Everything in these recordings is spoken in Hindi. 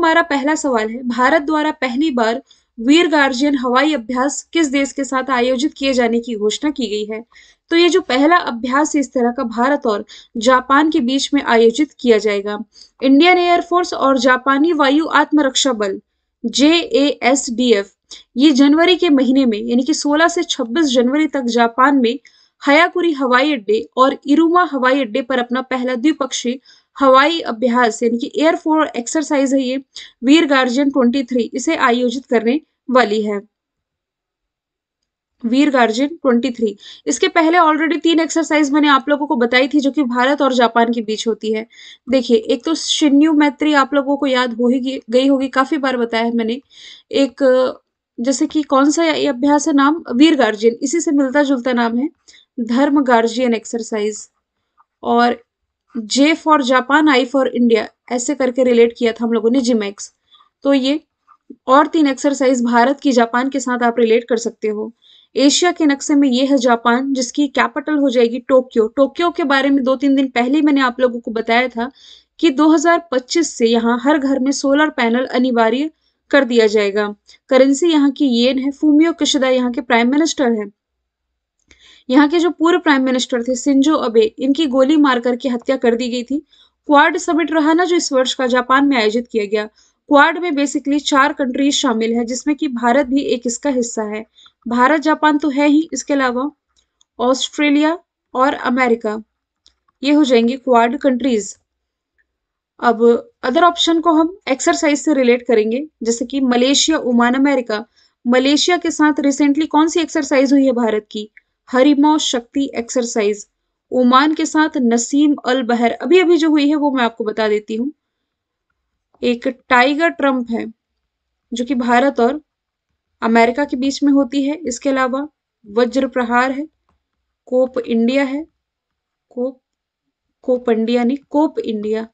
हमारा पहला सवाल है, भारत द्वारा पहली बार वीर गार्जियन हवाई अभ्यास किस देश के साथ आयोजित किए जाने की घोषणा की गई है? तो ये जो पहला अभ्यास है इस तरह का भारत और जापान के बीच में आयोजित किया जाएगा। इंडियन एयरफोर्स और जापानी वायु आत्मरक्षा बल JASDF ये जनवरी के महीने में यानी कि 16 से 26 जनवरी तक जापान में हयाकुरी हवाई अड्डे और इरुमा हवाई अड्डे पर अपना पहला द्विपक्षीय हवाई अभ्यास यानी कि एयरफोर्स एक्सरसाइज है ये वीर गार्जियन 23 इसे आयोजित करने वाली है। वीर गार्जियन 23 इसके पहले ऑलरेडी 3 एक्सरसाइज मैंने आप लोगों को बताई थी जो कि भारत और जापान के बीच होती है। देखिए, एक तो शिन्यू मैत्री आप लोगों को याद हो ही गई होगी, काफी बार बताया है मैंने। एक जैसे कि कौन सा ये अभ्यास है, नाम वीर गार्जियन, इसी से मिलता जुलता नाम है धर्म गार्जियन एक्सरसाइज। और J for Japan, I for India, ऐसे करके रिलेट किया था हम लोगों ने जिमैक्स। तो ये और 3 एक्सरसाइज भारत की जापान के साथ आप रिलेट कर सकते हो। एशिया के नक्शे में ये है जापान, जिसकी कैपिटल हो जाएगी टोक्यो। टोक्यो के बारे में 2-3 दिन पहले मैंने आप लोगों को बताया था कि 2025 से यहाँ हर घर में सोलर पैनल अनिवार्य कर दिया जाएगा। करेंसी यहाँ की येन है। फूमियो किशिदा यहाँ के प्राइम मिनिस्टर है। यहाँ के जो पूर्व प्राइम मिनिस्टर थे शिंजो अबे, इनकी गोली मार करके हत्या कर दी गई थी। क्वाड समिट रहा ना जो इस वर्ष का जापान में आयोजित किया गया, क्वाड में बेसिकली 4 कंट्रीज शामिल है जिसमें कि भारत भी एक इसका हिस्सा है। भारत जापान तो है ही, इसके अलावा ऑस्ट्रेलिया और अमेरिका, ये हो जाएंगे क्वाड कंट्रीज। अब अदर ऑप्शन को हम एक्सरसाइज से रिलेट करेंगे, जैसे कि मलेशिया, ओमान, अमेरिका। मलेशिया के साथ रिसेंटली कौन सी एक्सरसाइज हुई है भारत की? हरिमो शक्ति एक्सरसाइज। ओमान के साथ नसीम अल बहर अभी अभी जो हुई है वो मैं आपको बता देती हूँ। एक टाइगर ट्रम्प है जो कि भारत और अमेरिका के बीच में होती है। इसके अलावा वज्र प्रहार है, कोप इंडिया है, कोप कोप इंडिया नहीं, कोप इंडिया।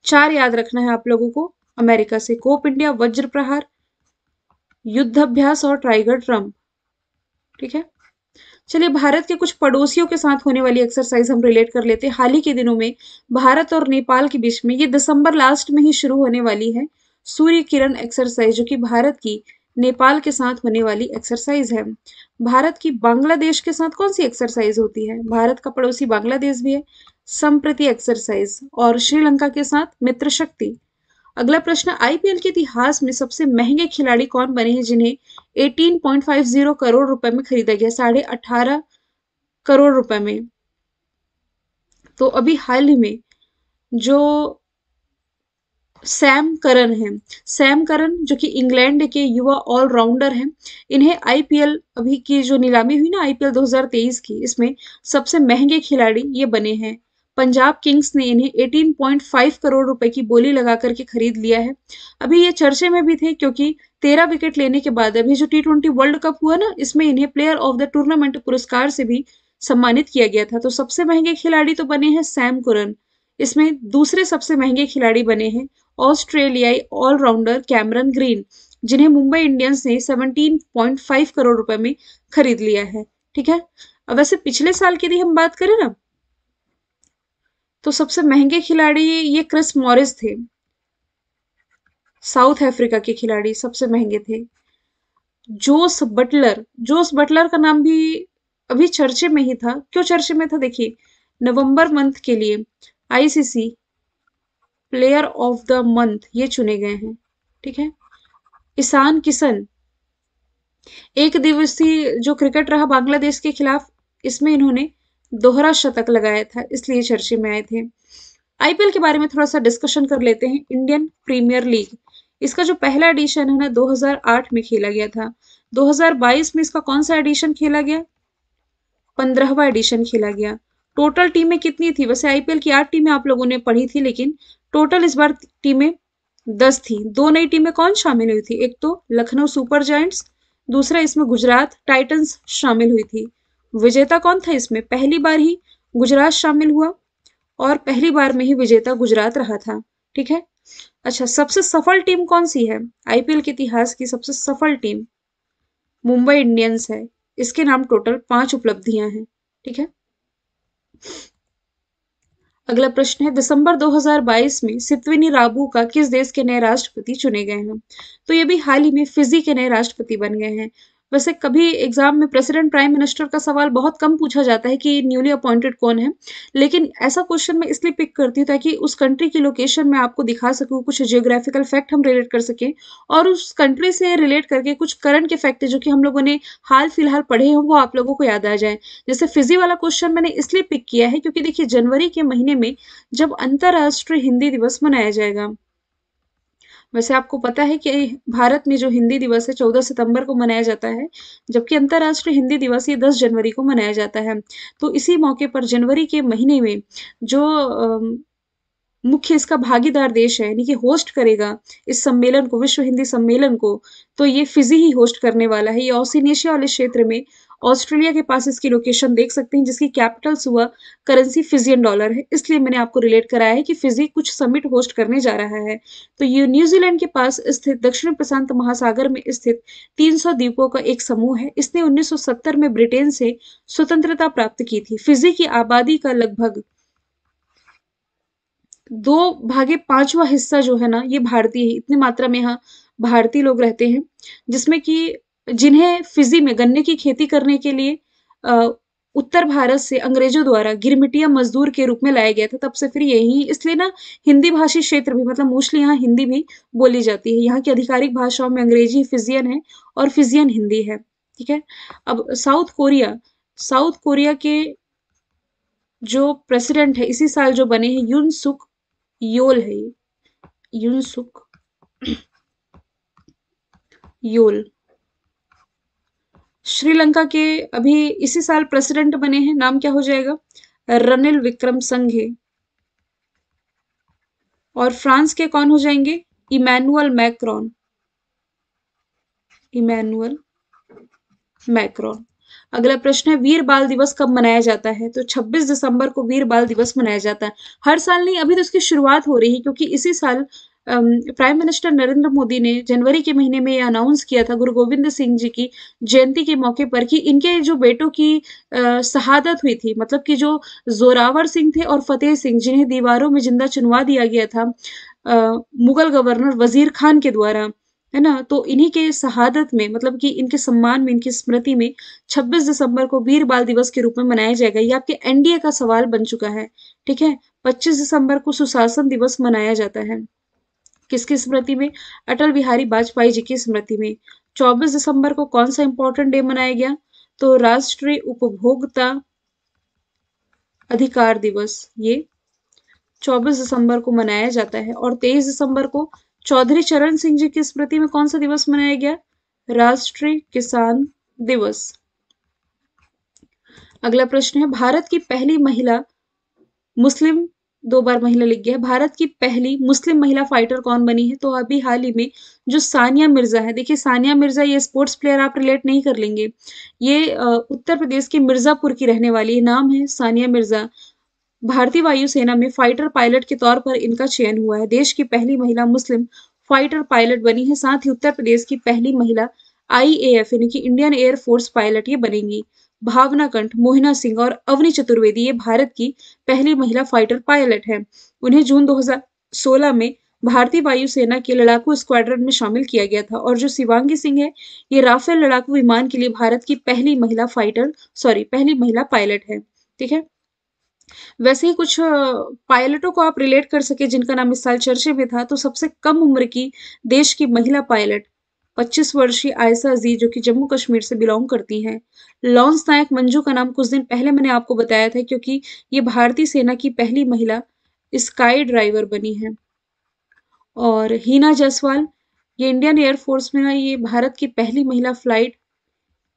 4 याद रखना है आप लोगों को अमेरिका से, कोप इंडिया, वज्र प्रहार, युद्ध अभ्यास और टाइगर ट्रम्प। ठीक है, चलिए भारत के कुछ पड़ोसियों के साथ होने वाली एक्सरसाइज हम रिलेट कर लेते हैं। हाल ही के दिनों में भारत और नेपाल के बीच में, ये दिसंबर लास्ट में ही शुरू होने वाली है, सूर्य किरण एक्सरसाइज, जो कि भारत की नेपाल के साथ होने वाली एक्सरसाइज है। भारत की बांग्लादेश के साथ कौन सी एक्सरसाइज होती है? भारत का पड़ोसी बांग्लादेश भी है, संप्रति एक्सरसाइज। और श्रीलंका के साथ मित्र शक्ति। अगला प्रश्न, आईपीएल के इतिहास में सबसे महंगे खिलाड़ी कौन बने हैं जिन्हें 18.50 करोड़ रुपए में खरीदा गया? 18.5 करोड़ रुपए में। तो अभी हाल ही में जो सैम करन है, सैम करन जो कि इंग्लैंड के युवा ऑलराउंडर हैं, इन्हें आईपीएल अभी की जो नीलामी हुई ना आईपीएल 2023 की, इसमें सबसे महंगे खिलाड़ी ये बने हैं। पंजाब किंग्स ने इन्हें 18.5 करोड़ रुपए की बोली लगा करके खरीद लिया है। अभी ये चर्चे में भी थे क्योंकि 13 विकेट लेने के बाद अभी जो T20 वर्ल्ड कप हुआ ना, इसमें इन्हें प्लेयर ऑफ द टूर्नामेंट पुरस्कार से भी सम्मानित किया गया था। तो सबसे महंगे खिलाड़ी तो बने हैं सैम कुरन। इसमें दूसरे सबसे महंगे खिलाड़ी बने हैं ऑस्ट्रेलियाई ऑलराउंडर कैमरन ग्रीन, जिन्हें मुंबई इंडियंस ने 17.5 करोड़ रुपए में खरीद लिया है। ठीक है, अब वैसे पिछले साल की यदि हम बात करें ना, तो सबसे महंगे खिलाड़ी ये क्रिस मॉरिस थे, साउथ अफ्रीका के खिलाड़ी सबसे महंगे थे। जोस बटलर, जोस बटलर का नाम भी अभी चर्चे में ही था। क्यों चर्चे में था? देखिए, नवंबर मंथ के लिए ICC player of the month ये चुने गए हैं। ठीक है, ईशान किशन, एक दिवसीय जो क्रिकेट रहा बांग्लादेश के खिलाफ, इसमें इन्होंने दोहरा शतक लगाया था, इसलिए चर्चे में आए थे। आईपीएल के बारे में थोड़ा सा डिस्कशन कर लेते हैं। इंडियन प्रीमियर लीग, इसका जो पहला एडिशन है ना 2008 में खेला गया था। 2022 में इसका कौन सा एडिशन खेला गया? 15वां एडिशन खेला गया। टोटल टीमें कितनी थी? वैसे आईपीएल की 8 टीमें आप लोगों ने पढ़ी थी, लेकिन टोटल इस बार टीमें 10 थी। 2 नई टीमें कौन शामिल हुई थी? एक तो लखनऊ सुपर जायंट्स, दूसरा इसमें गुजरात टाइटंस शामिल हुई थी। विजेता कौन था इसमें? पहली बार ही गुजरात शामिल हुआ और पहली बार में ही विजेता गुजरात रहा था। ठीक है, अच्छा, सबसे सफल टीम कौन सी है? आईपीएल के इतिहास की सबसे सफल टीम मुंबई इंडियंस है। इसके नाम टोटल 5 उपलब्धियां हैं। ठीक है, अगला प्रश्न है, दिसंबर 2022 में सितविनी राबू का किस देश के नए राष्ट्रपति चुने गए हैं? तो ये भी हाल ही में फिजी के नए राष्ट्रपति बन गए हैं। वैसे कभी एग्जाम में प्रेसिडेंट प्राइम मिनिस्टर का सवाल बहुत कम पूछा जाता है कि न्यूली अपॉइंटेड कौन है, लेकिन ऐसा क्वेश्चन मैं इसलिए पिक करती हूँ ताकि उस कंट्री की लोकेशन मैं आपको दिखा सकूँ, कुछ जियोग्राफिकल फैक्ट हम रिलेट कर सकें और उस कंट्री से रिलेट करके कुछ करंट के फैक्ट जो कि हम लोगों ने हाल फिलहाल पढ़े हों वो आप लोगों को याद आ जाए। जैसे फिजी वाला क्वेश्चन मैंने इसलिए पिक किया है क्योंकि देखिए जनवरी के महीने में जब अंतर्राष्ट्रीय हिंदी दिवस मनाया जाएगा। वैसे आपको पता है कि भारत में जो हिंदी दिवस है 14 सितंबर को मनाया जाता है, जबकि अंतर्राष्ट्रीय हिंदी दिवस ये 10 जनवरी को मनाया जाता है। तो इसी मौके पर जनवरी के महीने में जो मुख्य इसका भागीदार देश है यानी कि होस्ट करेगा इस सम्मेलन को, विश्व हिंदी सम्मेलन को, तो ये फिजी ही होस्ट करने वाला है। ये ओशिनिया वाले क्षेत्र में ऑस्ट्रेलिया के पास इसकी लोकेशन देख सकते हैं, जिसकी कैपिटल हुआ करेंसी फिजियन डॉलर है। इसलिए मैंने आपको रिलेट कराया है कि फिजी कुछ समिट होस्ट करने जा रहा है। तो ये न्यूजीलैंड के पास स्थित दक्षिण प्रशांत महासागर में स्थित 300 द्वीपों का एक समूह है। इसने 1970 में ब्रिटेन से स्वतंत्रता प्राप्त की थी। फिजी की आबादी का लगभग 2/5वां हिस्सा जो है ना ये भारतीय है। इतनी मात्रा में यहाँ भारतीय लोग रहते हैं, जिसमें कि जिन्हें फिजी में गन्ने की खेती करने के लिए उत्तर भारत से अंग्रेजों द्वारा गिरमिटिया मजदूर के रूप में लाया गया था। तब से फिर यही इसलिए ना हिंदी भाषी क्षेत्र भी मतलब मोस्टली यहाँ हिंदी भी बोली जाती है। यहाँ की आधिकारिक भाषाओं में अंग्रेजी फिजियन है और फिजियन हिंदी है। ठीक है। अब साउथ कोरिया के जो प्रेसिडेंट है इसी साल जो बने हैं यून सुक योल है ये, यूनसुक योल। श्रीलंका के अभी इसी साल प्रेसिडेंट बने हैं, नाम क्या हो जाएगा? रनिल विक्रमसिंघे। और फ्रांस के कौन हो जाएंगे? Emmanuel Macron. Emmanuel Macron. अगला प्रश्न है, वीर बाल दिवस कब मनाया जाता है? तो 26 दिसंबर को वीर बाल दिवस मनाया जाता है। हर साल नहीं, अभी तो इसकी शुरुआत हो रही है क्योंकि इसी साल प्राइम मिनिस्टर नरेंद्र मोदी ने जनवरी के महीने में ये अनाउंस किया था गुरु गोविंद सिंह जी की जयंती के मौके पर कि इनके जो बेटों की शहादत हुई थी, मतलब कि जो जोरावर सिंह थे और फतेह सिंह जिन्हें दीवारों में जिंदा चुनवा दिया गया था मुगल गवर्नर वजीर खान के द्वारा, है ना, तो इन्हीं के शहादत में मतलब कि इनके सम्मान में, इनकी स्मृति में 26 दिसंबर को वीर बाल दिवस के रूप में मनाया जाएगा। ये आपके एनडीए का सवाल बन चुका है। ठीक है। 25 दिसंबर को सुशासन दिवस मनाया जाता है। किसकी स्मृति में? अटल बिहारी वाजपेयी जी की स्मृति में। 24 दिसंबर को कौन सा इंपॉर्टेंट डे मनाया गया? तो राष्ट्रीय उपभोक्ता अधिकार दिवस ये 24 दिसंबर को मनाया जाता है। और 23 दिसंबर को चौधरी चरण सिंह जी की स्मृति में कौन सा दिवस मनाया गया? राष्ट्रीय किसान दिवस। अगला प्रश्न है, भारत की पहली महिला मुस्लिम, 2 बार महिला लिख गया है, भारत की पहली मुस्लिम महिला फाइटर कौन बनी है? तो अभी हाल ही में जो सानिया मिर्जा है, देखिए सानिया मिर्जा ये स्पोर्ट्स प्लेयर आप रिलेट नहीं कर लेंगे, ये उत्तर प्रदेश के मिर्जापुर की रहने वाली है, नाम है सानिया मिर्जा। भारतीय वायुसेना में फाइटर पायलट के तौर पर इनका चयन हुआ है। देश की पहली महिला मुस्लिम फाइटर पायलट बनी है। साथ ही उत्तर प्रदेश की पहली महिला आईएएफ यानी कि इंडियन एयर फोर्स पायलट ये बनेंगी। भावना कंठ, मोहिना सिंह और अवनी चतुर्वेदी ये भारत की पहली महिला फाइटर पायलट है। उन्हें जून 2016 में भारतीय वायुसेना के लड़ाकू स्क्वाड्रन में शामिल किया गया था। और जो शिवांगी सिंह है ये राफेल लड़ाकू विमान के लिए भारत की पहली महिला पहली महिला पायलट है। ठीक है। वैसे ही कुछ पायलटों को आप रिलेट कर सके जिनका नाम इस साल चर्चे में था, तो सबसे कम उम्र की देश की महिला पायलट 25 वर्षीय आयशा अजीज जो कि जम्मू कश्मीर से बिलोंग करती हैं। लॉन्स नायक मंजू का नाम कुछ दिन पहले मैंने आपको बताया था क्योंकि ये भारतीय सेना की पहली महिला स्काई ड्राइवर बनी है। और हीना जायसवाल ये इंडियन एयरफोर्स में ना ये भारत की पहली महिला फ्लाइट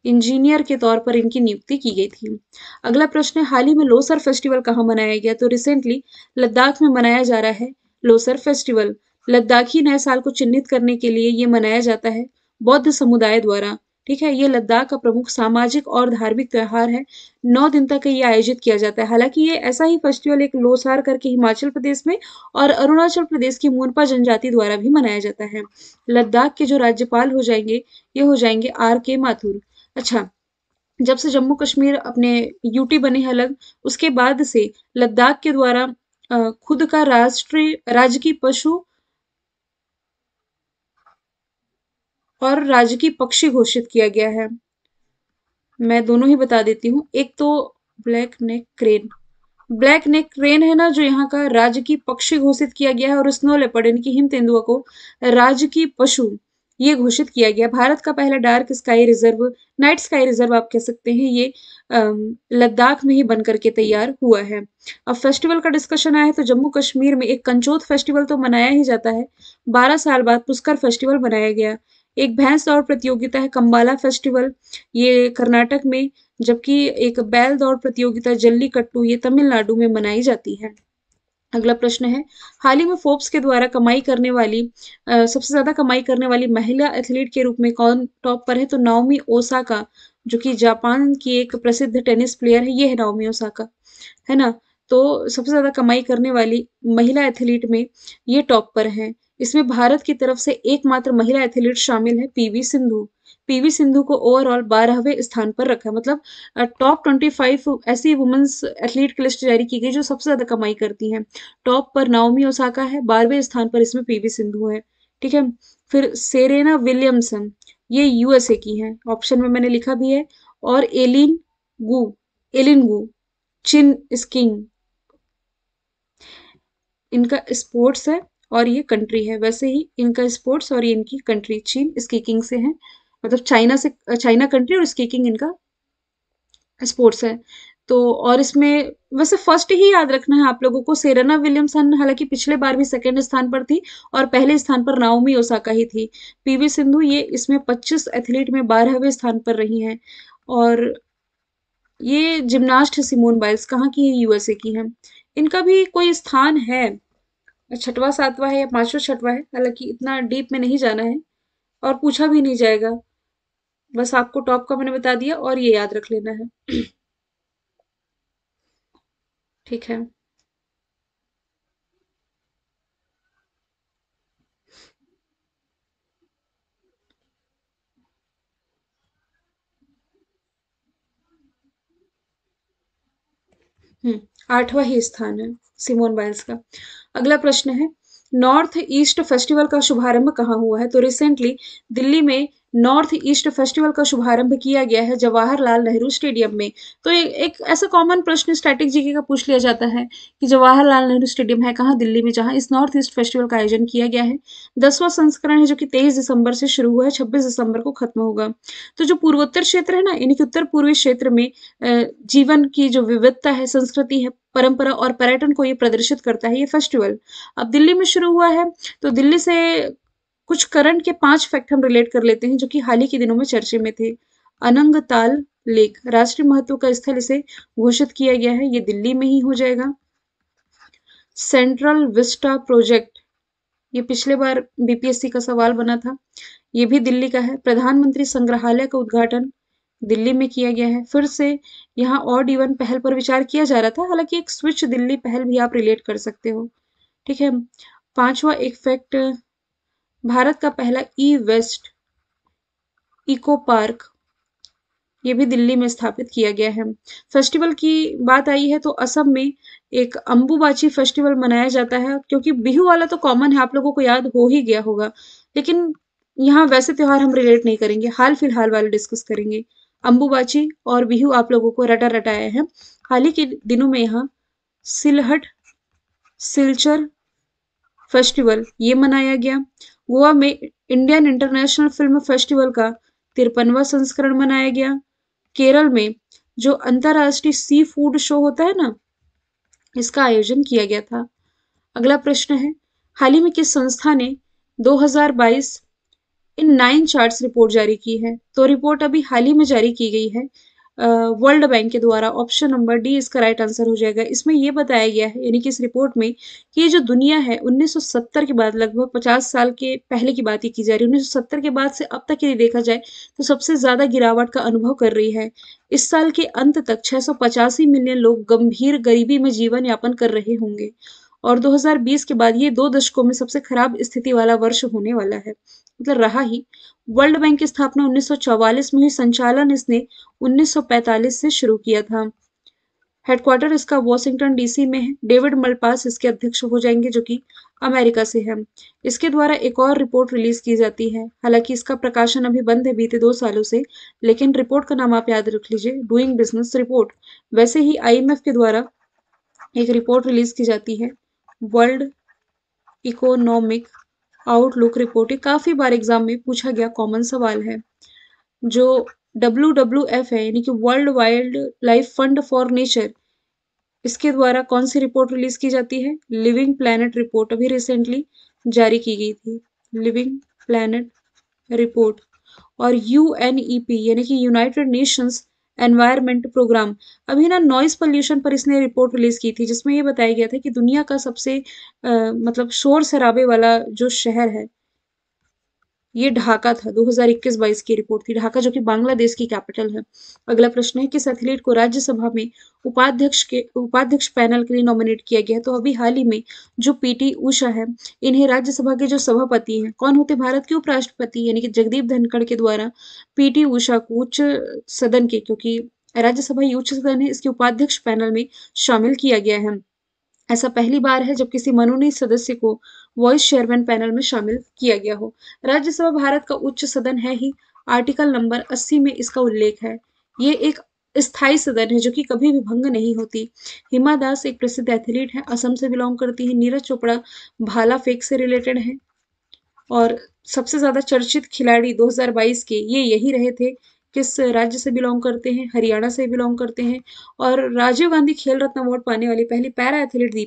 इंजीनियर के तौर पर इनकी नियुक्ति की गई थी। अगला प्रश्न है, हाल ही में लोसर फेस्टिवल कहाँ मनाया गया? तो रिसेंटली लद्दाख में मनाया जा रहा है लोसर फेस्टिवल। लद्दाखी नए साल को चिन्हित करने के लिए ये मनाया जाता है बौद्ध समुदाय द्वारा। ठीक है। ये लद्दाख का प्रमुख सामाजिक और धार्मिक त्योहार है। 9 दिन तक ये आयोजित किया जाता है। हालांकि ये ऐसा ही फेस्टिवल एक लोसार करके हिमाचल प्रदेश में और अरुणाचल प्रदेश की मोनपा जनजाति द्वारा भी मनाया जाता है। लद्दाख के जो राज्यपाल हो जाएंगे ये हो जाएंगे RK माथुर। अच्छा, जब से जम्मू कश्मीर अपने यूटी बने हैं अलग, उसके बाद से लद्दाख के द्वारा खुद का राष्ट्रीय राजकीय पशु और राजकीय पक्षी घोषित किया गया है। मैं दोनों ही बता देती हूँ। एक तो ब्लैक नेक क्रेन, ब्लैक नेक क्रेन है ना, जो यहाँ का राजकीय पक्षी घोषित किया गया है, और स्नो लेपर्ड यानी कि हिम तेंदुआ को राजकीय पशु ये घोषित किया गया। भारत का पहला dark sky reserve, night sky reserve आप कह सकते हैं, ये लद्दाख में ही बन करके तैयार हुआ है। अब फेस्टिवल का डिस्कशन आया है तो जम्मू कश्मीर में एक कंचोत फेस्टिवल तो मनाया ही जाता है। 12 साल बाद पुष्कर फेस्टिवल मनाया गया। एक भैंस दौड़ प्रतियोगिता है कंबाला फेस्टिवल, ये कर्नाटक में, जबकि एक बैल दौड़ प्रतियोगिता जल्लीकट्टू ये तमिलनाडु में मनाई जाती है। अगला प्रश्न है, हाल ही में फोर्ब्स के द्वारा कमाई करने वाली सबसे ज्यादा कमाई करने वाली महिला एथलीट के रूप में कौन टॉप पर है? तो नाओमी ओसाका, जो कि जापान की एक प्रसिद्ध टेनिस प्लेयर है, ये है नाओमी ओसाका, है ना। तो सबसे ज्यादा कमाई करने वाली महिला एथलीट में ये टॉप पर है। इसमें भारत की तरफ से एकमात्र महिला एथलीट शामिल है, पीवी सिंधु। पीवी सिंधु को ओवरऑल 12वें स्थान पर रखा, मतलब टॉप 25 ऐसी वुमेन्स एथलीट की लिस्ट जारी की गई जो सबसे ज्यादा कमाई करती हैं। टॉप पर नाओमी ओसाका है, 12वें स्थान पर इसमें पीवी सिंधु है। ठीक है। फिर सेरेना विलियमसन, ये यूएसए की है, ऑप्शन में मैंने लिखा भी है। और गू एलिन गू चिन स्किंग, इनका स्पोर्ट्स है और ये कंट्री है। वैसे ही इनका स्पोर्ट्स और ये इनकी कंट्री चीन स्कीकिंग से है, मतलब चाइना से, चाइना कंट्री और स्कीकिंग इनका स्पोर्ट्स है। तो और इसमें वैसे फर्स्ट ही याद रखना है आप लोगों को, सेरेना विलियमसन हालांकि पिछले बार भी सेकंड स्थान पर थी और पहले स्थान पर नाओमी ओसाका ही थी। पीवी सिंधु ये इसमें 25 एथलीट में 12वें स्थान पर रही हैं। और ये जिम्नास्ट सिमोन बाइल्स कहाँ की है? यूएसए की है। इनका भी कोई स्थान है, छठवां सातवां है या पांचवा छठवां है, हालांकि इतना डीप में नहीं जाना है और पूछा भी नहीं जाएगा। बस आपको टॉप का मैंने बता दिया और ये याद रख लेना है। ठीक है। 8वां ही स्थान है सिमोन बाइल्स का। अगला प्रश्न है, नॉर्थ ईस्ट फेस्टिवल का शुभारंभ कहाँ हुआ है? तो रिसेंटली दिल्ली में नॉर्थ ईस्ट फेस्टिवल का शुभारंभ किया गया है जवाहरलाल नेहरू स्टेडियम में। तो एक ऐसा कॉमन प्रश्न स्टैटिक जीके का पूछ लिया जाता है कि जवाहरलाल नेहरू स्टेडियम है कहाँ? दिल्ली में, जहाँ इस नॉर्थ ईस्ट फेस्टिवल का आयोजन किया गया है। 10वां संस्करण है जो कि 23 दिसंबर से शुरू हुआ है, 26 दिसंबर को खत्म होगा। तो जो पूर्वोत्तर क्षेत्र है ना, यानी कि उत्तर पूर्वी क्षेत्र में जीवन की जो विविधता है, संस्कृति है, परंपरा और पर्यटन को ये प्रदर्शित करता है ये फेस्टिवल। अब दिल्ली में शुरू हुआ है तो दिल्ली से कुछ करंट के 5 फैक्ट हम रिलेट कर लेते हैं जो कि हाल ही के दिनों में चर्चे में थे। अनंगताल लेक राष्ट्रीय महत्व का स्थल इसे घोषित किया गया है, ये दिल्ली में ही हो जाएगा। सेंट्रल विस्टा प्रोजेक्ट, ये पिछले बार बीपीएससी का सवाल बना था, ये भी दिल्ली का है। प्रधानमंत्री संग्रहालय का उद्घाटन दिल्ली में किया गया है। फिर से यहाँ ऑड इवन पहल पर विचार किया जा रहा था, हालांकि एक स्विच दिल्ली पहल भी आप रिलेट कर सकते हो। ठीक है। 5वां एक फैक्ट, भारत का पहला ई वेस्ट इको पार्क ये भी दिल्ली में स्थापित किया गया है। फेस्टिवल की बात आई है तो असम में एक अम्बुबाची फेस्टिवल मनाया जाता है, क्योंकि बिहू वाला तो कॉमन है, आप लोगों को याद हो ही गया होगा, लेकिन यहाँ वैसे त्योहार हम रिलेट नहीं करेंगे, हाल फिलहाल वाले डिस्कस करेंगे। अम्बुबाची और बिहू आप लोगों को रटा रटाया है। हाल ही के दिनों में यहाँ सिलहट सिलचर फेस्टिवल ये मनाया गया। गोवा में इंडियन इंटरनेशनल फिल्म फेस्टिवल का 53वां संस्करण मनाया गया। केरल में जो अंतरराष्ट्रीय सी फूड शो होता है ना, इसका आयोजन किया गया था। अगला प्रश्न है, हाल ही में किस संस्था ने 2022 इन 9 चार्ट्स रिपोर्ट जारी की है? तो रिपोर्ट अभी हाल ही में जारी की गई है वर्ल्ड बैंक के द्वारा। ऑप्शन नंबर डी इसका राइट आंसर हो जाएगा। इसमें यह बताया गया है, यानी कि इस रिपोर्ट में, कि ये जो दुनिया है 1970 के बाद, लगभग 50 साल के पहले की बात ही की जा रही है, 1970 के बाद से अब तक यदि देखा जाए तो सबसे ज्यादा गिरावट का अनुभव कर रही है। इस साल के अंत तक 685 मिलियन लोग गंभीर गरीबी में जीवन यापन कर रहे होंगे और 2020 के बाद ये 2 दशकों में सबसे खराब स्थिति वाला वर्ष होने वाला है, मतलब रहा ही। वर्ल्ड बैंक की स्थापना 1944 में हुई, संचालन इसने 1945 से शुरू किया था, हेडक्वार्टर इसका वॉशिंगटन डीसी में है। डेविड मलपास इसके अध्यक्ष हो जाएंगे जो कि अमेरिका से है। इसके द्वारा एक और रिपोर्ट रिलीज की जाती है, हालांकि इसका प्रकाशन अभी बंद है बीते 2 सालों से, लेकिन रिपोर्ट का नाम आप याद रख लीजिए, डूइंग बिजनेस रिपोर्ट। वैसे ही आईएमएफ के द्वारा एक रिपोर्ट रिलीज की जाती है, वर्ल्ड इकोनॉमिक आउटलुक रिपोर्ट। ये काफी बार एग्जाम में पूछा गया कॉमन सवाल है। जो WWF है यानी कि world wild life fund for nature, इसके द्वारा कौन सी रिपोर्ट रिलीज की जाती है, लिविंग प्लैनेट रिपोर्ट, अभी रिसेंटली जारी की गई थी, लिविंग प्लैनेट रिपोर्ट। और UNEP यानी कि यूनाइटेड नेशंस एनवायरनमेंट प्रोग्राम, अभी ना नॉइस पोल्यूशन पर इसने रिपोर्ट रिलीज की थी, जिसमें ये बताया गया था कि दुनिया का सबसे मतलब शोर शराबे वाला जो शहर है, ये ढाका था। 2021-22 की रिपोर्ट थी, ढाका जो कि बांग्लादेश की कैपिटल है। अगला प्रश्न है, किस एथलीट को राज्यसभा में उपाध्यक्ष पैनल के लिए नॉमिनेट किया गया है? तो अभी हाल ही में जो पीटी उषा है, इन्हें राज्यसभा के जो सभापति हैं, कौन होते भारत के उपराष्ट्रपति यानी कि जगदीप धनखड़ के द्वारा पीटी उषा को उच्च सदन के, क्योंकि राज्यसभा ही उच्च सदन है, इसके उपाध्यक्ष पैनल में शामिल किया गया है। ऐसा पहली बार है जब किसी मनोनीत सदस्य को वॉइस चेयरमैन पैनल में शामिल किया गया हो। राज्यसभा भारत का उच्च सदन है ही, आर्टिकल नंबर 80 में इसका उल्लेख है। ये एक स्थायी सदन है जो कि कभी भी भंग नहीं होती। हिमा दास एक प्रसिद्ध एथलीट है, असम से बिलोंग करती है। नीरज चोपड़ा भाला फेंक से रिलेटेड है। और सबसे ज्यादा चर्चित खिलाड़ी 2022 के ये यही रहे थे। किस राज्य से बिलोंग करते हैं, हरियाणा से बिलोंग करते हैं। और राजीव गांधी खेल रत्न अवार्ड पाने वाली पहली पैरा एथलीट दीपिका